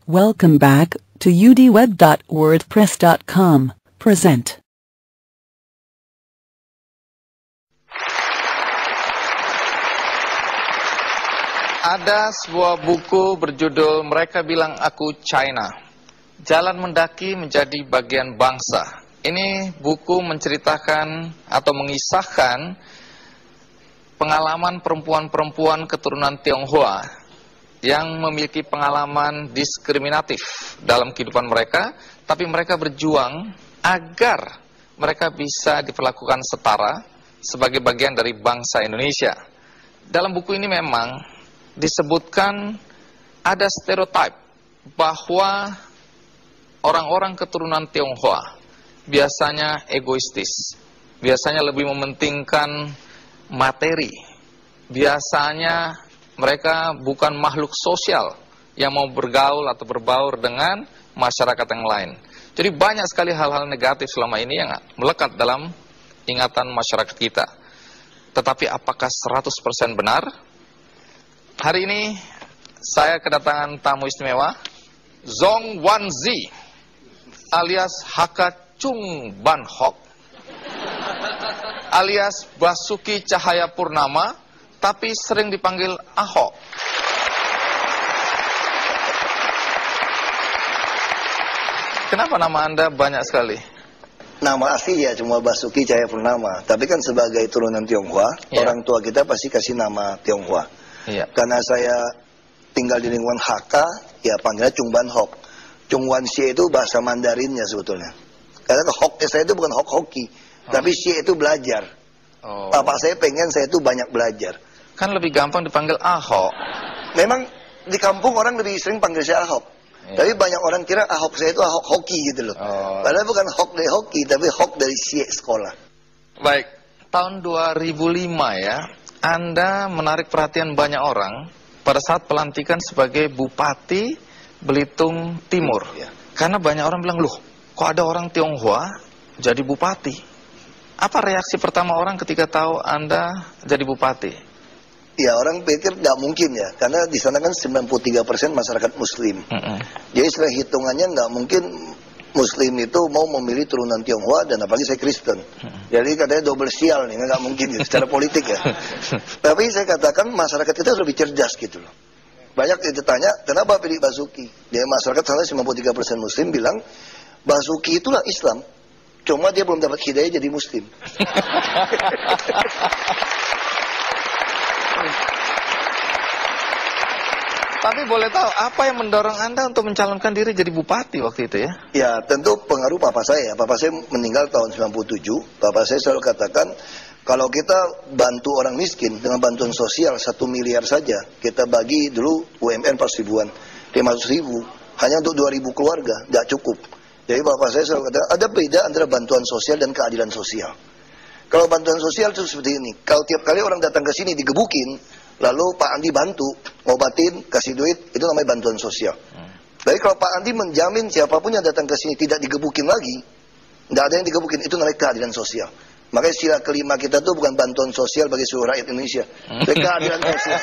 Welcome back to udweb.wordpress.com. Present. Ada sebuah buku berjudul Mereka Bilang Aku China, Jalan Mendaki Menjadi Bagian Bangsa. Ini buku menceritakan atau mengisahkan pengalaman perempuan-perempuan keturunan Tionghoa yang memiliki pengalaman diskriminatif dalam kehidupan mereka, tapi mereka berjuang agar mereka bisa diperlakukan setara sebagai bagian dari bangsa Indonesia. Dalam buku ini memang disebutkan ada stereotip bahwa orang-orang keturunan Tionghoa biasanya egoistis, biasanya lebih mementingkan materi, biasanya mereka bukan makhluk sosial yang mau bergaul atau berbaur dengan masyarakat yang lain. Jadi banyak sekali hal-hal negatif selama ini yang melekat dalam ingatan masyarakat kita. Tetapi apakah 100% benar? Hari ini saya kedatangan tamu istimewa, Zong Wanzi alias Hakka Chung Ban Hok alias Basuki Cahayapurnama, tapi sering dipanggil Ahok. Kenapa nama Anda banyak sekali? Nama asli ya cuma Basuki Cahayapurnama, tapi kan sebagai turunan Tionghoa, orang tua kita pasti kasih nama Tionghoa. Karena saya tinggal di lingkungan Hakka, ya panggilnya Chung Ban Hok. Chung Wan Xie itu bahasa Mandarinnya sebetulnya. Karena Hok saya itu bukan Hok hoki, tapi Xie itu belajar. Bapak saya pengen saya itu banyak belajar. Kan lebih gampang dipanggil Ahok. Memang di kampung orang lebih sering panggil saya Ahok. Tapi banyak orang kira Ahok saya itu Ahok hoki gitu loh. Padahal bukan Hok dari hoki, tapi Hok dari Xie sekolah. Baik, tahun 2005 ya, Anda menarik perhatian banyak orang pada saat pelantikan sebagai Bupati Belitung Timur. Karena banyak orang bilang, loh, kok ada orang Tionghoa jadi bupati? Apa reaksi pertama orang ketika tahu Anda jadi bupati? Ya, orang pikir nggak mungkin ya, karena di sana kan 93% masyarakat Muslim. Jadi setelah hitungannya nggak mungkin Muslim itu mau memilih turunan Tionghoa, dan apalagi saya Kristen. Jadi katanya double sial nih, nggak mungkin gitu, secara politik ya. Tapi saya katakan masyarakat kita lebih cerdas gitu loh. Banyak yang ditanya, kenapa pilih Basuki? Dia masyarakat sana 93% Muslim bilang, Basuki itulah Islam, cuma dia belum dapat hidayah jadi Muslim. Tapi boleh tahu, apa yang mendorong Anda untuk mencalonkan diri jadi bupati waktu itu ya? Ya, tentu pengaruh papa saya. Papa saya meninggal tahun 97. Papa saya selalu katakan, kalau kita bantu orang miskin dengan bantuan sosial 1 miliar saja, kita bagi dulu UMR 4 ribuan, 500 ribu, hanya untuk 2.000 keluarga, nggak cukup. Jadi bapak saya selalu katakan, ada beda antara bantuan sosial dan keadilan sosial. Kalau bantuan sosial itu seperti ini, kalau tiap kali orang datang ke sini digebukin, lalu Pak Andi bantu, ngobatin, kasih duit, itu namanya bantuan sosial. Tapi kalau Pak Andi menjamin siapapun yang datang ke sini tidak digebukin lagi, nggak ada yang digebukin, itu namanya keadilan sosial. Makanya sila kelima kita tuh bukan bantuan sosial bagi seluruh rakyat Indonesia, tapi keadilan sosial.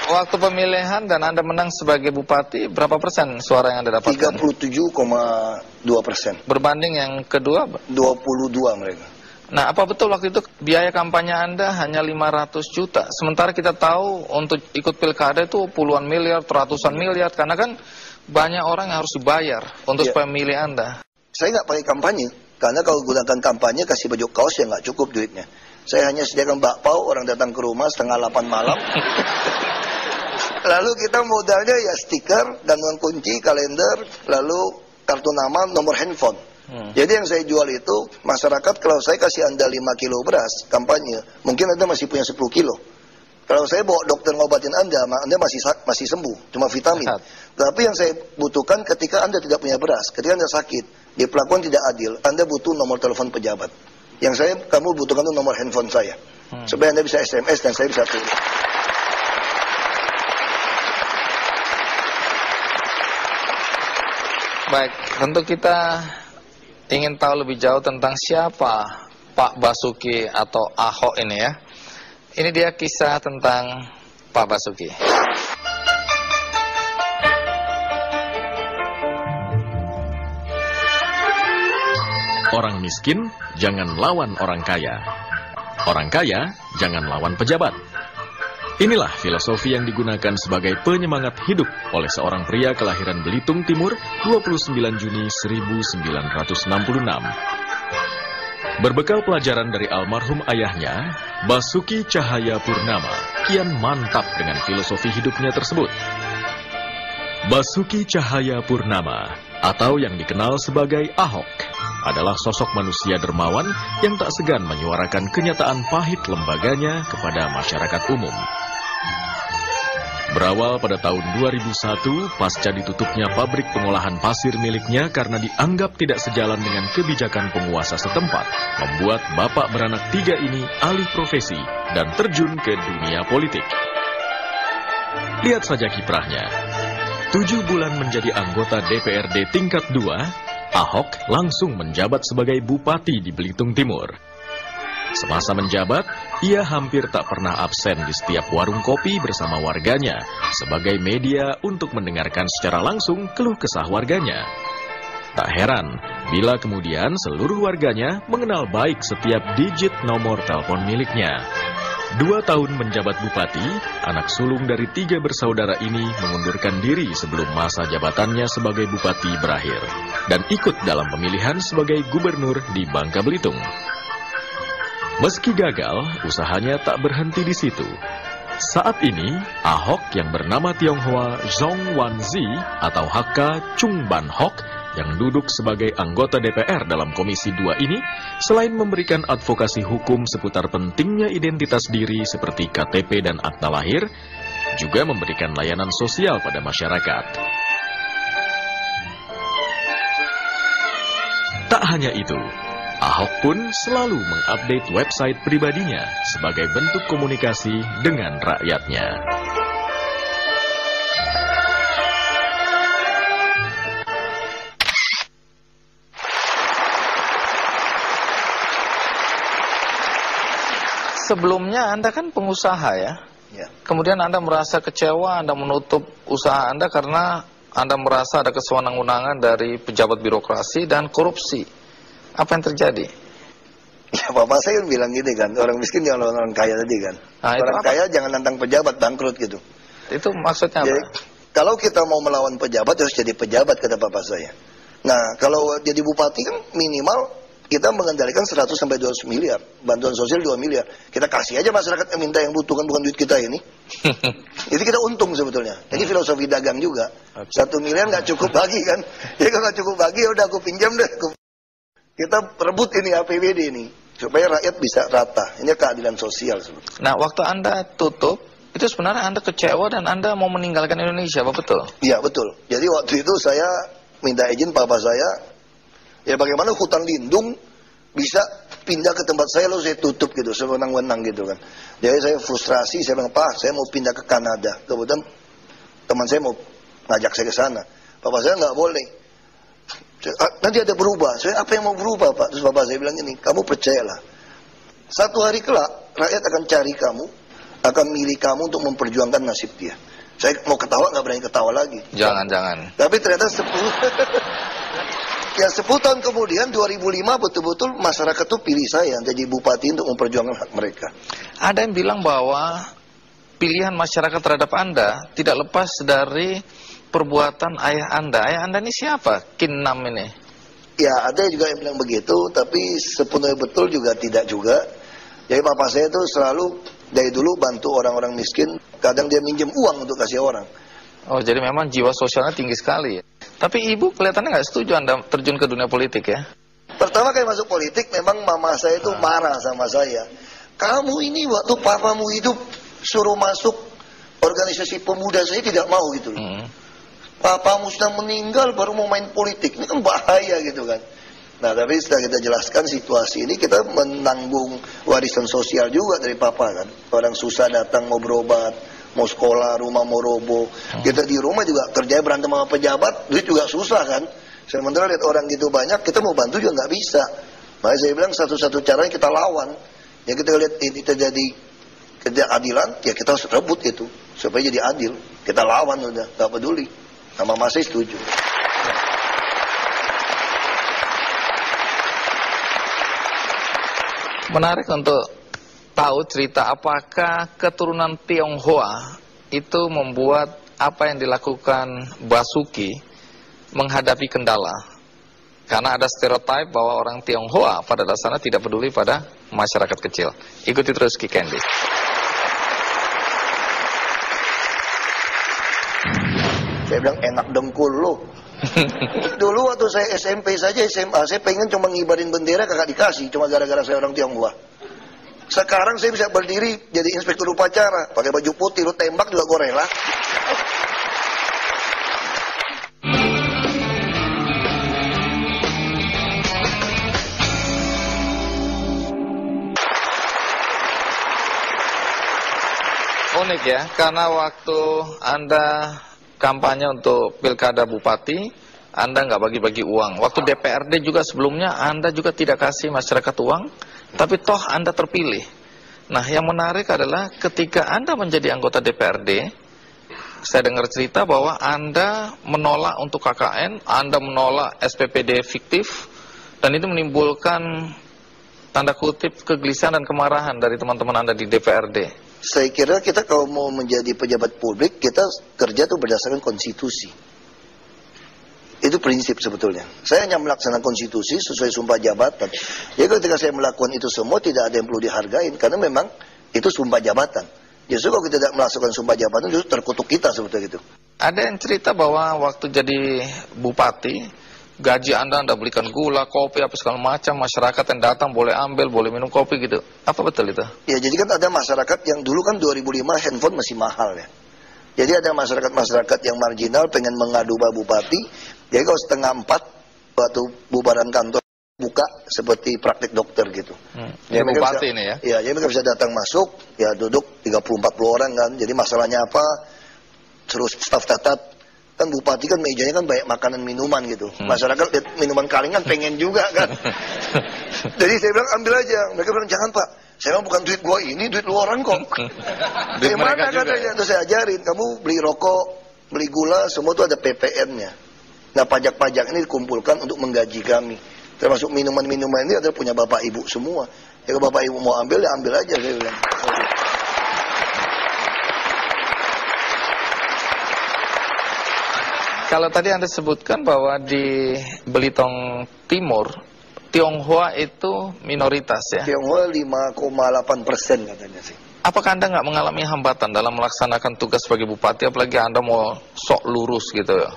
Waktu pemilihan dan Anda menang sebagai bupati, berapa persen suara yang Anda dapatkan? 37,2%. Berbanding yang kedua? 22 mereka. Nah, apa betul waktu itu biaya kampanye Anda hanya 500 juta? Sementara kita tahu untuk ikut pilkada itu puluhan miliar, ratusan miliar, karena kan banyak orang yang harus dibayar untuk supaya memilih Anda. Saya nggak pakai kampanye, karena kalau gunakan kampanye kasih baju kaos ya nggak cukup duitnya. Saya hanya sediakan bakpao, orang datang ke rumah setengah 8 malam. Lalu kita modalnya ya stiker, gantungan kunci, kalender, lalu kartu nama, nomor handphone. Jadi yang saya jual itu, masyarakat kalau saya kasih Anda 5 kilo beras, kampanye, mungkin Anda masih punya 10 kilo. Kalau saya bawa dokter ngobatin Anda masih sembuh, cuma vitamin. Tapi yang saya butuhkan ketika Anda tidak punya beras, ketika Anda sakit, diperlakukan tidak adil, Anda butuh nomor telepon pejabat. Yang kamu butuhkan itu nomor handphone saya. Supaya Anda bisa SMS dan saya bisa turun. Baik, tentu kita ingin tahu lebih jauh tentang siapa Pak Basuki atau Ahok ini ya. Ini dia kisah tentang Pak Basuki. Orang miskin jangan lawan orang kaya. Orang kaya jangan lawan pejabat. Inilah filosofi yang digunakan sebagai penyemangat hidup oleh seorang pria kelahiran Belitung Timur 29 Juni 1966. Berbekal pelajaran dari almarhum ayahnya, Basuki Cahayapurnama kian mantap dengan filosofi hidupnya tersebut. Basuki Cahayapurnama, atau yang dikenal sebagai Ahok, adalah sosok manusia dermawan yang tak segan menyuarakan kenyataan pahit lembaganya kepada masyarakat umum. Berawal pada tahun 2001, pasca ditutupnya pabrik pengolahan pasir miliknya karena dianggap tidak sejalan dengan kebijakan penguasa setempat, membuat bapak beranak 3 ini alih profesi dan terjun ke dunia politik. Lihat saja kiprahnya. 7 bulan menjadi anggota DPRD tingkat 2, Ahok langsung menjabat sebagai bupati di Belitung Timur. Semasa menjabat, ia hampir tak pernah absen di setiap warung kopi bersama warganya sebagai media untuk mendengarkan secara langsung keluh kesah warganya. Tak heran bila kemudian seluruh warganya mengenal baik setiap digit nomor telepon miliknya. 2 tahun menjabat bupati, anak sulung dari 3 bersaudara ini mengundurkan diri sebelum masa jabatannya sebagai bupati berakhir dan ikut dalam pemilihan sebagai gubernur di Bangka Belitung. Meski gagal, usahanya tak berhenti di situ. Saat ini, Ahok yang bernama Tionghoa Zhong Wanzi atau HK Chung Ban Hok yang duduk sebagai anggota DPR dalam Komisi 2 ini, selain memberikan advokasi hukum seputar pentingnya identitas diri seperti KTP dan akta lahir, juga memberikan layanan sosial pada masyarakat. Tak hanya itu, Ahok pun selalu mengupdate website pribadinya sebagai bentuk komunikasi dengan rakyatnya. Sebelumnya Anda kan pengusaha ya? Ya. Kemudian Anda merasa kecewa, Anda menutup usaha Anda karena Anda merasa ada kesewenang-wenangan dari pejabat birokrasi dan korupsi. Apa yang terjadi? Ya, bapak saya bilang gitu kan, orang miskin jangan lawan orang kaya tadi kan. Nah, orang kaya jangan nantang pejabat, bangkrut gitu. Itu maksudnya apa? Jadi, kalau kita mau melawan pejabat, harus jadi pejabat, kata bapak saya. Nah, kalau jadi bupati kan minimal kita mengendalikan 100 sampai 200 miliar. Bantuan sosial 2 miliar. Kita kasih aja masyarakat yang minta, yang butuh, kan bukan duit kita ini. Jadi kita untung sebetulnya. Jadi filosofi dagang juga. 1 miliar nggak cukup bagi kan. Jadi kalau nggak cukup bagi, ya udah aku pinjam deh. Kita rebut ini APBD ini supaya rakyat bisa rata. Ini keadilan sosial sebetulnya. Nah, waktu Anda tutup, itu sebenarnya Anda kecewa dan Anda mau meninggalkan Indonesia, apa betul? Iya, betul. Jadi waktu itu saya minta izin papa saya, ya bagaimana hutan lindung bisa pindah ke tempat saya, lalu saya tutup gitu, sewenang-wenang gitu kan. Jadi saya frustrasi, saya bilang, Pak, saya mau pindah ke Kanada. Kemudian teman saya mau ngajak saya ke sana. Papa saya nggak boleh. Nanti ada berubah. Saya, apa yang mau berubah, Pak? Terus bapak saya bilang ini, kamu percayalah. Satu hari kelak, rakyat akan cari kamu, akan milih kamu untuk memperjuangkan nasib dia. Saya mau ketawa, nggak berani ketawa lagi. Jangan. Tapi ternyata 10 tahun kemudian, 2005, betul-betul masyarakat tuh pilih saya jadi bupati untuk memperjuangkan hak mereka. Ada yang bilang bahwa pilihan masyarakat terhadap Anda tidak lepas dari perbuatan ayah Anda. Ayah Anda ini siapa? Kin Nam ini. Ya, ada juga yang bilang begitu, tapi sepenuhnya betul juga tidak juga. Jadi papa saya itu selalu dari dulu bantu orang-orang miskin. Kadang dia minjem uang untuk kasih orang. Oh, jadi memang jiwa sosialnya tinggi sekali. Tapi ibu kelihatannya nggak setuju Anda terjun ke dunia politik ya? Pertama kali masuk politik, memang mama saya itu marah sama saya. Kamu ini waktu papamu hidup suruh masuk organisasi pemuda, saya tidak mau gitu loh. Papamu sudah meninggal baru mau main politik, ini kan bahaya gitu kan. Nah, tapi setelah kita jelaskan situasi ini, kita menanggung warisan sosial juga dari papa kan. Orang susah datang mau berobat, mau sekolah, rumah mau roboh. Kita di rumah juga kerjanya berantem sama pejabat, duit juga susah kan. Sementara lihat orang gitu banyak, kita mau bantu juga nggak bisa. Makanya saya bilang satu-satu caranya kita lawan. Ya kita lihat ini terjadi ketidakadilan, ya kita harus rebut itu supaya jadi adil. Kita lawan udah, nggak peduli. Sama Mas saya setuju. Menarik untuk tahu cerita apakah keturunan Tionghoa itu membuat apa yang dilakukan Basuki menghadapi kendala. Karena ada stereotip bahwa orang Tionghoa pada dasarnya tidak peduli pada masyarakat kecil. Ikuti terus Ki Candy. Saya bilang enak dengkul lo. Dulu waktu saya SMP saja, SMA, saya pengen cuma ngibarin bendera kagak dikasih, cuma gara-gara saya orang Tionghoa. Sekarang saya bisa berdiri jadi inspektur upacara, pakai baju putih, lu tembak juga gue rela. Unik ya, karena waktu Anda kampanye untuk pilkada bupati, Anda nggak bagi-bagi uang. Waktu DPRD juga sebelumnya, Anda juga tidak kasih masyarakat uang, tapi toh Anda terpilih. Nah, yang menarik adalah ketika Anda menjadi anggota DPRD, saya dengar cerita bahwa Anda menolak untuk KKN, Anda menolak SPPD fiktif, dan itu menimbulkan tanda kutip kegelisahan dan kemarahan dari teman-teman Anda di DPRD. Saya kira kita kalau mau menjadi pejabat publik, kita kerja tuh berdasarkan konstitusi. Itu prinsip sebetulnya. Saya hanya melaksanakan konstitusi sesuai sumpah jabatan. Jadi ketika saya melakukan itu semua, tidak ada yang perlu dihargain, karena memang itu sumpah jabatan. Justru kalau kita tidak melaksanakan sumpah jabatan, justru terkutuk kita sebetulnya gitu. Ada yang cerita bahwa waktu jadi bupati, gaji Anda belikan gula, kopi, apa segala macam, masyarakat yang datang boleh ambil, boleh minum kopi gitu. Apa betul itu? Ya, jadi kan ada masyarakat yang dulu kan 2005 handphone masih mahal ya. Jadi ada masyarakat-masyarakat yang marginal pengen mengadu Pak Bupati. Jadi kalau 3:30 waktu bubaran kantor buka seperti praktik dokter gitu. Ya, bupati bisa, ini ya? Ya, jadi mereka bisa datang masuk, ya duduk 30-40 orang kan. Jadi masalahnya apa? Terus staf tetap. Kan bupati kan mejanya kan banyak makanan minuman gitu. Masyarakat lihat minuman kalingan pengen juga kan. Jadi saya bilang ambil aja. Mereka bilang jangan Pak. Saya bilang bukan duit gua ini, duit lu orang kok. Dari mana katanya? Terus saya ajarin, kamu beli rokok, beli gula, semua itu ada PPN-nya. Nah pajak-pajak ini dikumpulkan untuk menggaji kami. Termasuk minuman-minuman ini adalah punya bapak ibu semua. Ya kalau bapak ibu mau ambil, ya ambil aja saya bilang. Kalau tadi Anda sebutkan bahwa di Belitung Timur, Tionghoa itu minoritas ya? Tionghoa 5,8% katanya sih. Apakah Anda nggak mengalami hambatan dalam melaksanakan tugas sebagai bupati, apalagi Anda mau sok lurus gitu ya?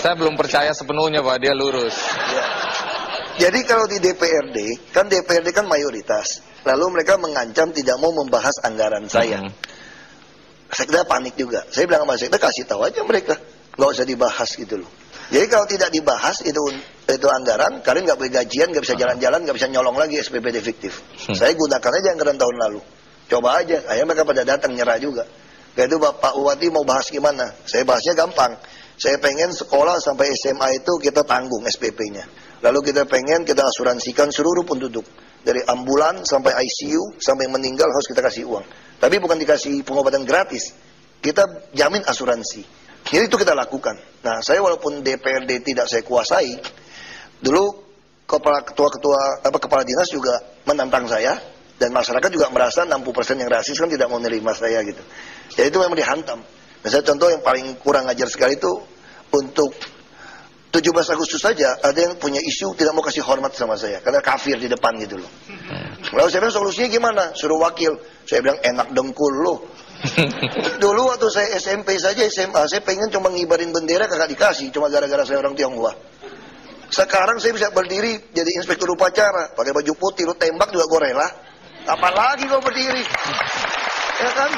Saya belum percaya sepenuhnya bahwa dia lurus. Ya. Jadi kalau di DPRD kan mayoritas. Lalu mereka mengancam tidak mau membahas anggaran saya. Sekda panik juga. Saya bilang sama Sekda, kasih tahu aja mereka, nggak usah dibahas gitu loh. Jadi kalau tidak dibahas itu anggaran, kalian nggak boleh gajian, nggak bisa jalan-jalan, nggak bisa nyolong lagi SPPD fiktif. Saya gunakan aja anggaran tahun lalu. Coba aja. Akhirnya mereka pada datang nyerah juga. Kayak itu Pak Bupati mau bahas gimana? Saya bahasnya gampang. Saya pengen sekolah sampai SMA itu kita tanggung SPP-nya. Lalu kita pengen kita asuransikan seluruh penduduk. Dari ambulan sampai ICU, sampai meninggal harus kita kasih uang. Tapi bukan dikasih pengobatan gratis. Kita jamin asuransi. Jadi itu kita lakukan. Nah, saya walaupun DPRD tidak saya kuasai, dulu kepala dinas juga menantang saya, dan masyarakat juga merasa 60% yang rasis kan tidak mau menerima saya gitu. Jadi itu memang dihantam. Misalnya contoh yang paling kurang ajar sekali itu untuk 17 Agustus saja ada yang punya isu tidak mau kasih hormat sama saya karena kafir di depan gitu loh. Lalu saya bilang solusinya gimana? Suruh wakil. Saya bilang enak dengkul lo. Dulu waktu saya SMP saja, SMA, saya pengen cuma ngibarin bendera kagak dikasih, cuma gara-gara saya orang Tionghoa. Sekarang saya bisa berdiri jadi inspektur upacara, pakai baju putih, lu tembak juga gue rela. Apalagi gue berdiri, ya kan?